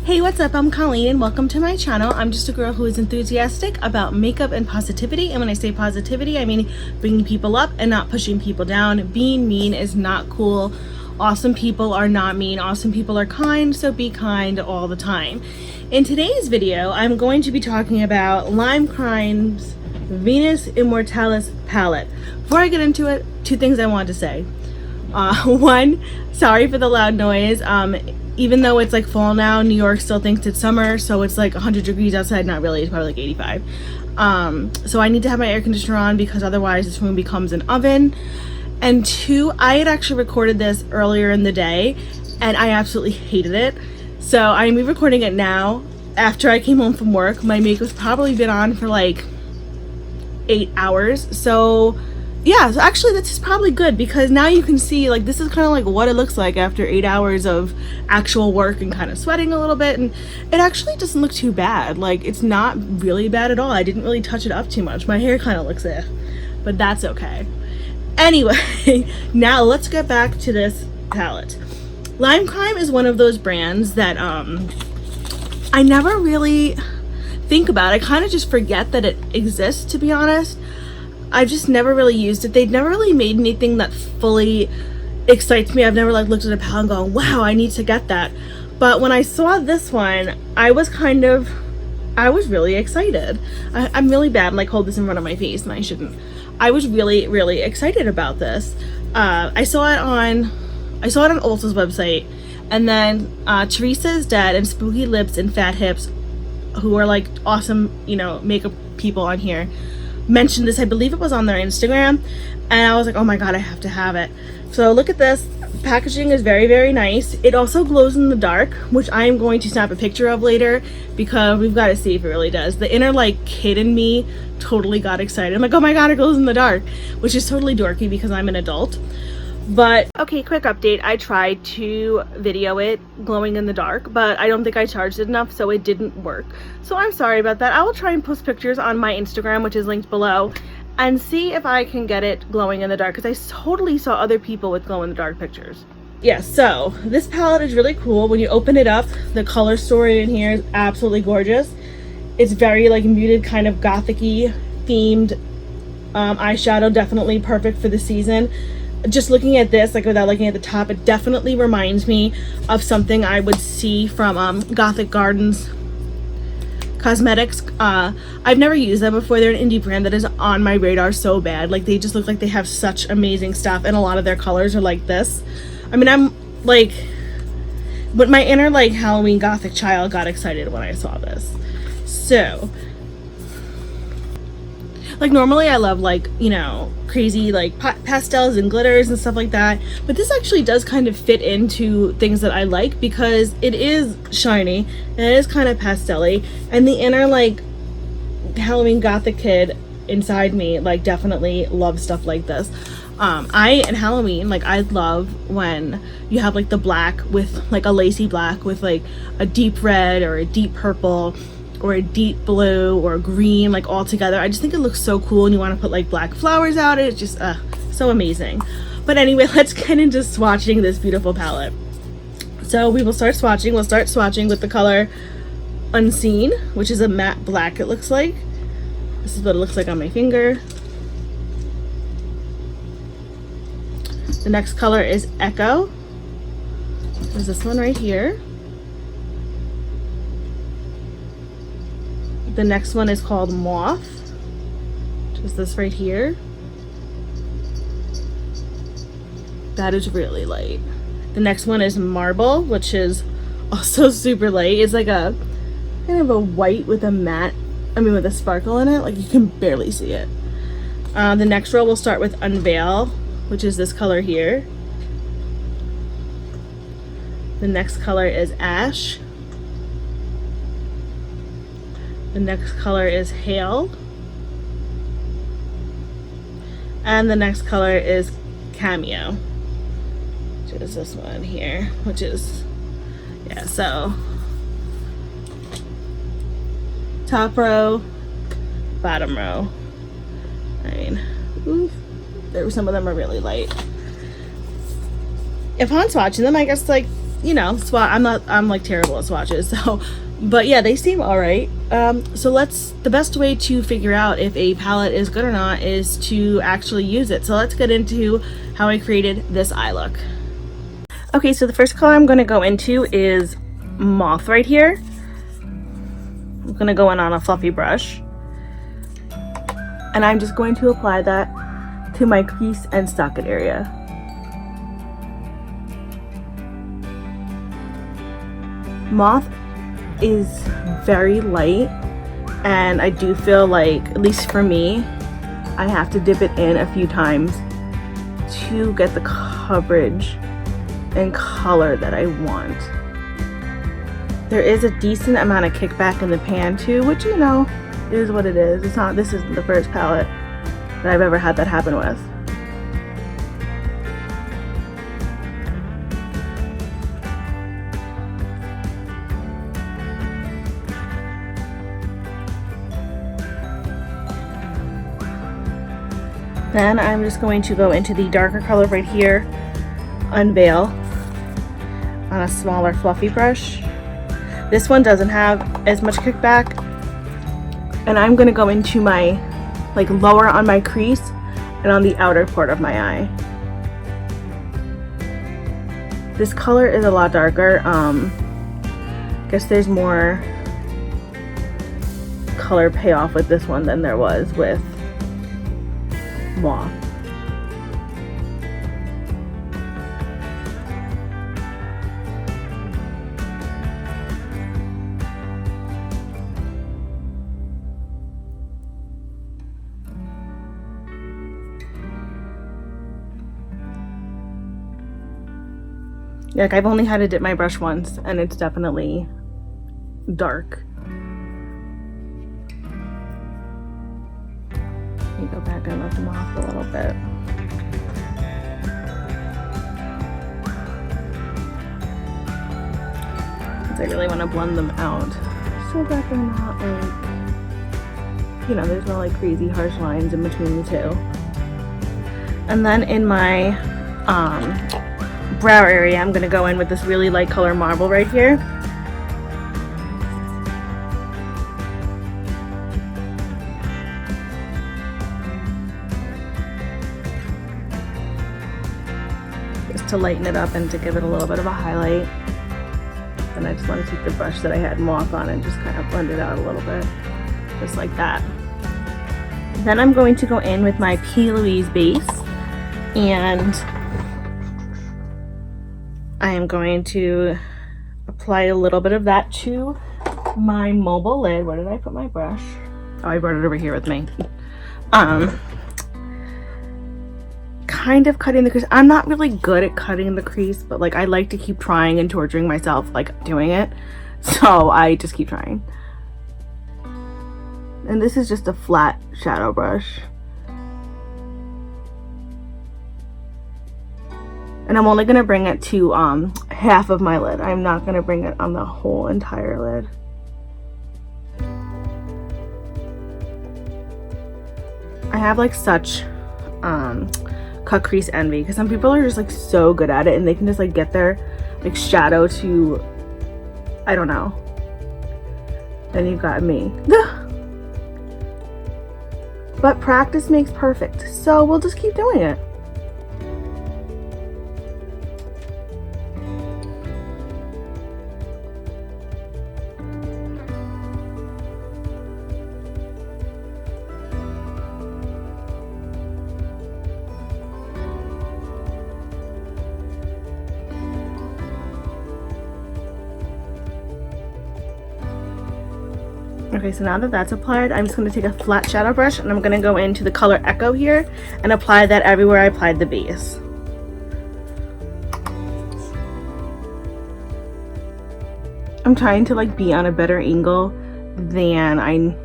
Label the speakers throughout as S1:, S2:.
S1: Hey, what's up? I'm Colleen and welcome to my channel. I'm just a girl who is enthusiastic about makeup and positivity. And when I say positivity, I mean bringing people up and not pushing people down. Being mean is not cool. Awesome people are not mean. Awesome people are kind, so be kind all the time. In today's video, I'm going to be talking about Lime Crime's Venus Immortalis palette. Before I get into it, two things I want to say. One, sorry for the loud noise. Even though it's like fall now, New York still thinks it's summer, so it's like 100 degrees outside. Not really, it's probably like 85. So I need to have my air conditioner on because otherwise this room becomes an oven. And two, I had actually recorded this earlier in the day and I absolutely hated it. So I'm re-recording it now after I came home from work. My makeup's probably been on for like 8 hours. So yeah, so actually this is probably good because now you can see like this is kind of like what it looks like after 8 hours of actual work and kind of sweating a little bit, and it actually doesn't look too bad. Like it's not really bad at all. I didn't really touch it up too much. My hair kind of looks but that's okay. Anyway, now let's get back to this palette. Lime Crime is one of those brands that I never really think about. I kind of just forget that it exists, to be honest. I've just never really used it. They've never really made anything that fully excites me. I've never like looked at a palette and gone, wow, I need to get that. But when I saw this one, I was really excited. I'm really bad and like hold this in front of my face and I shouldn't. I was really, really excited about this. I saw it on Ulta's website, and then Teresa's Dad and Spooky Lips and Fat Hips, who are like awesome, makeup people on here, mentioned this. I believe it was on their Instagram, and I was like, oh my god, I have to have it. So look at this. Packaging is very, very nice. It also glows in the dark, which I am going to snap a picture of later because we've got to see if it really does. The inner like kid in me totally got excited. I'm like, oh my god, it glows in the dark, which is totally dorky because I'm an adult. But okay, quick update. I tried to video it glowing in the dark, but I don't think I charged it enough, so it didn't work. So I'm sorry about that. I will try and post pictures on my Instagram, which is linked below, and see if I can get it glowing in the dark, because I totally saw other people with glow in the dark pictures. Yeah, so this palette is really cool. When you open it up, the color story in here is absolutely gorgeous. It's very like muted, kind of gothic-y themed eyeshadow, definitely perfect for the season. Just looking at this, like without looking at the top, it definitely reminds me of something I would see from Gothic Gardens Cosmetics. I've never used them before. They're an indie brand that is on my radar so bad. Like they just look like they have such amazing stuff, and a lot of their colors are like this. I mean, I'm like, but my inner like Halloween Gothic child got excited when I saw this. So like normally I love like, crazy like pastels and glitters and stuff like that, but this actually does kind of fit into things that I like because it is shiny and it is kind of pastel-y, and the inner like Halloween Gothic kid inside me like definitely loves stuff like this. In Halloween, like I love when you have like the black with like a lacy black with like a deep red or a deep purple or a deep blue or green, like all together. I just think it looks so cool, and you want to put like black flowers out. It's just so amazing. But anyway, let's get into swatching this beautiful palette. So we will start swatching. We'll start swatching with the color Unseen, which is a matte black, it looks like. This is what it looks like on my finger. The next color is Eyeko. There's this one right here. The next one is called Moth, which is this right here. That is really light. The next one is Marble, which is also super light. It's like a kind of a white with a matte, with a sparkle in it. Like you can barely see it. The next row we'll start with Unveil, which is this color here. The next color is Ash. The next color is Hail. And the next color is Cameo, which is this one here, which is, yeah, so top row, bottom row. I mean, some of them are really light. Upon swatching them, I guess like you know, I'm like terrible at swatches, so, but yeah, they seem all right. So the best way to figure out if a palette is good or not is to actually use it. So let's get into how I created this eye look. Okay, so the first color I'm going to go into is Moth right here. I'm going to go in on a fluffy brush. And I'm just going to apply that to my crease and socket area. Moth is very light, and I do feel like, at least for me, I have to dip it in a few times to get the coverage and color that I want. There is a decent amount of kickback in the pan too, which, you know, is what it is. This isn't the first palette that I've ever had that happen with. Then I'm just going to go into the darker color right here, Unveil, on a smaller fluffy brush. This one doesn't have as much kickback. And I'm going to go into my, like, lower on my crease and on the outer part of my eye. This color is a lot darker. I guess there's more color payoff with this one than there was with Moth. Like, I've only had to dip my brush once, and it's definitely dark. Let me go back and lift them off a little bit. Because I really want to blend them out so that they're not like, you know, there's no like crazy harsh lines in between the two. And then in my brow area, I'm going to go in with this really light color Marble right here. Just to lighten it up and to give it a little bit of a highlight. And I just want to take the brush that I had Moth on and just kind of blend it out a little bit. Just like that. Then I'm going to go in with my P. Louise base, and I am going to apply a little bit of that to my mobile lid. Where did I put my brush? Oh, I brought it over here with me. Kind of cutting the crease. I'm not really good at cutting the crease, but like I like to keep trying and torturing myself like doing it. So I just keep trying. And this is just a flat shadow brush. And I'm only going to bring it to half of my lid. I'm not going to bring it on the whole entire lid. I have like such cut crease envy, because some people are just like so good at it and they can just like get their like shadow to, I don't know. Then you've got me. But practice makes perfect, so we'll just keep doing it. Okay, so now that that's applied, I'm just going to take a flat shadow brush and I'm going to go into the color Eyeko here and apply that everywhere I applied the base. I'm trying to like be on a better angle than I know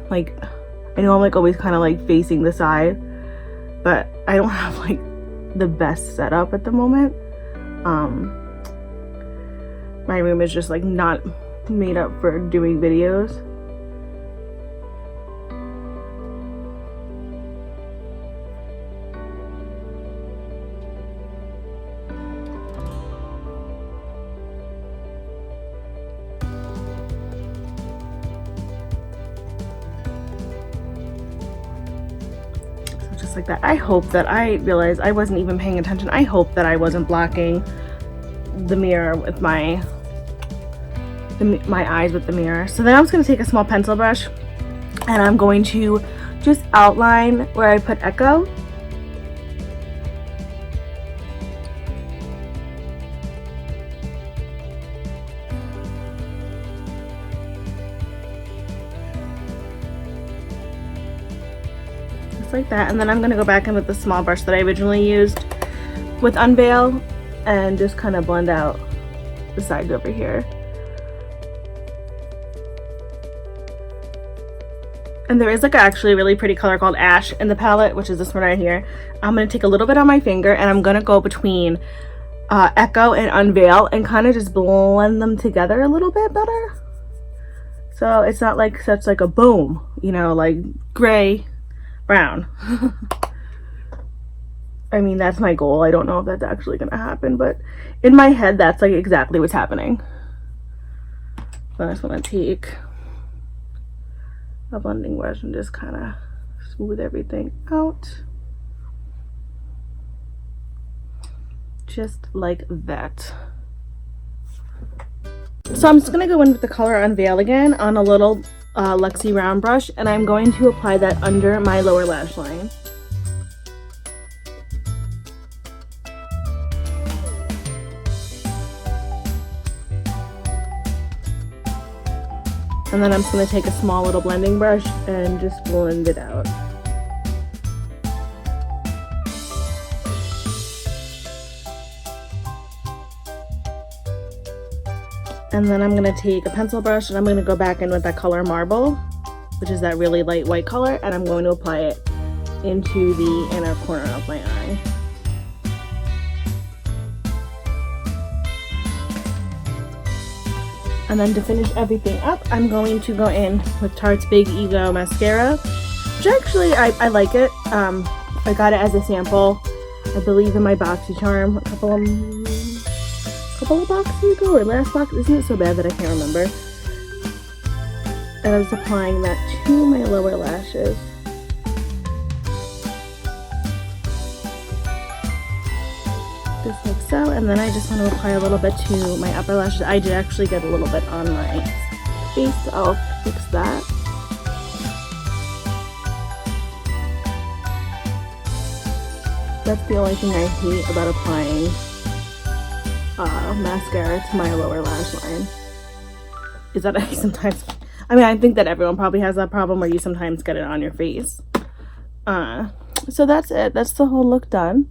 S1: I'm like always kind of like facing the side, but I don't have like the best setup at the moment. My room is just like not made up for doing videos. just like that. I hope that I realized I wasn't even paying attention. I hope that I wasn't blocking the mirror with my eyes with the mirror. So then I'm just going to take a small pencil brush and I'm going to just outline where I put Eyeko. Like that, and then I'm going to go back in with the small brush that I originally used with Unveil and just kind of blend out the sides over here. And there is like actually a really pretty color called Ash in the palette, which is this one right here. I'm going to take a little bit on my finger and I'm going to go between Eyeko and Unveil and kind of just blend them together a little bit better. So it's not like such like a boom, you know, like gray brown. I mean, that's my goal. I don't know if that's actually gonna happen, but in my head that's like exactly what's happening. So I just want to take a blending brush and just kind of smooth everything out, just like that. So I'm just gonna go in with the color Unveil again on a little Luxie round brush, and I'm going to apply that under my lower lash line. And then I'm just going to take a small little blending brush and just blend it out. And then I'm going to take a pencil brush and I'm going to go back in with that color Marble, which is that really light white color, and I'm going to apply it into the inner corner of my eye. And then to finish everything up, I'm going to go in with Tarte's Big Ego Mascara, which actually I like it. I got it as a sample, I believe, in my BoxyCharm a couple of boxes ago, or last box. Isn't it so bad that I can't remember? And I was applying that to my lower lashes. Just like so, and then I just want to apply a little bit to my upper lashes. I did actually get a little bit on my face, so I'll fix that. That's the only thing I hate about applying mascara to my lower lash line, is that I sometimes, I think that everyone probably has that problem where you sometimes get it on your face. So that's it. That's the whole look done.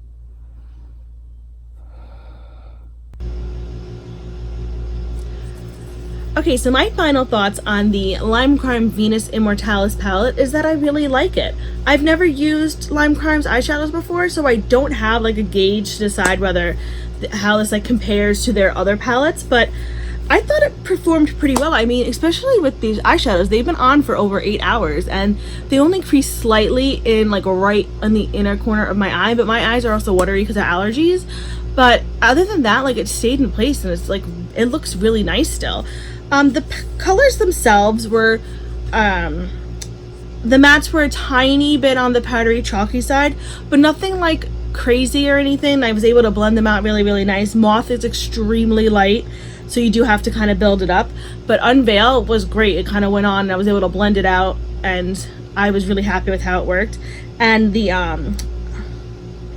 S1: Okay, so my final thoughts on the Lime Crime Venus Immortalis palette is that I really like it. I've never used Lime Crime's eyeshadows before, so I don't have like a gauge to decide whether how this like compares to their other palettes, but I thought it performed pretty well. I mean, especially with these eyeshadows, they've been on for over 8 hours and they only crease slightly in like right in the inner corner of my eye, but my eyes are also watery because of allergies. But other than that, like, it stayed in place and it's like, it looks really nice still. The colors themselves were, the mattes were a tiny bit on the powdery chalky side, but nothing like crazy or anything. I was able to blend them out really, really nice. Moth is extremely light, so you do have to kind of build it up, but Unveil was great. It kind of went on and I was able to blend it out and I was really happy with how it worked. And the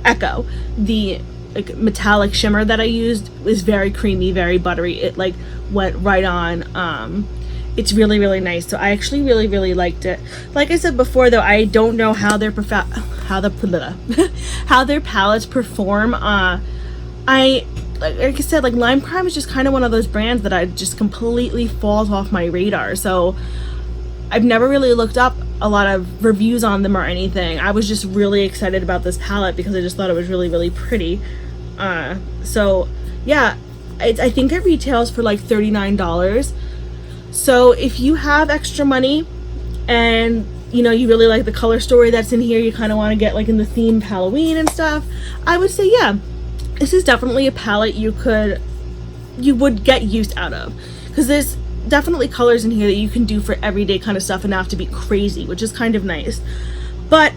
S1: Eyeko, the like metallic shimmer that I used, was very creamy, very buttery. It like went right on. It's really, really nice. So I actually really, really liked it. Like I said before, though, I don't know how their how their palettes perform. Like I said, like Lime Crime is just kind of one of those brands that I just completely falls off my radar. So I've never really looked up a lot of reviews on them or anything. I was just really excited about this palette because I just thought it was really, really pretty. So yeah, I think it retails for like $39. So if you have extra money and you know you really like the color story that's in here, you kind of want to get like in the theme of Halloween and stuff, I would say yeah, this is definitely a palette you would get use out of, because there's definitely colors in here that you can do for everyday kind of stuff and not have to be crazy, which is kind of nice. But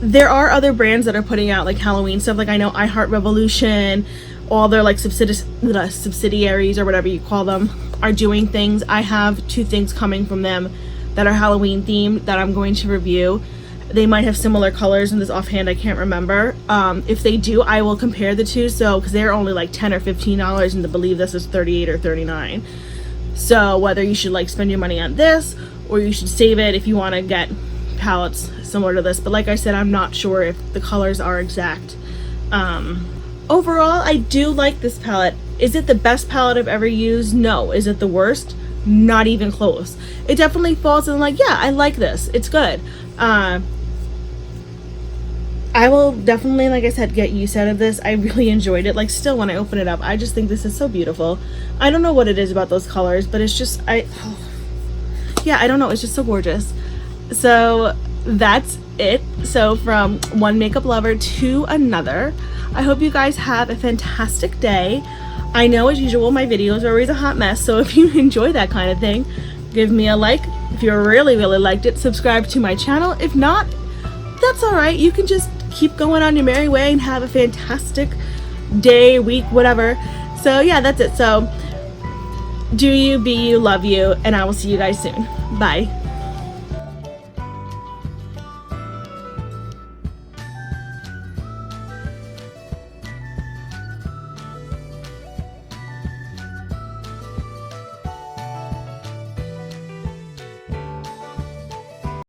S1: there are other brands that are putting out like Halloween stuff. Like I know I Heart Revolution, all their like subsidiaries or whatever you call them are doing things. I have 2 things coming from them that are Halloween themed that I'm going to review. They might have similar colors in this offhand, I can't remember. If they do, I will compare the 2, so because they're only like $10 or $15 and to believe this is $38 or $39. So whether you should like spend your money on this or you should save it if you want to get palettes similar to this. But like I said, I'm not sure if the colors are exact. Overall, I do like this palette. Is it the best palette I've ever used? No. Is it the worst? Not even close. It definitely falls in like, yeah, I like this. It's good. I will definitely, like I said, get use out of this. I really enjoyed it. Like still when I open it up, I just think this is so beautiful. I don't know what it is about those colors, but it's just, yeah, I don't know. It's just so gorgeous. So that's it. So from one makeup lover to another, I hope you guys have a fantastic day. I know as usual my videos are always a hot mess, so if you enjoy that kind of thing, give me a like. If you really liked it, subscribe to my channel. If not, that's alright. You can just keep going on your merry way and have a fantastic day, week, whatever. So yeah, that's it. So do you, be you, love you, and I will see you guys soon. Bye.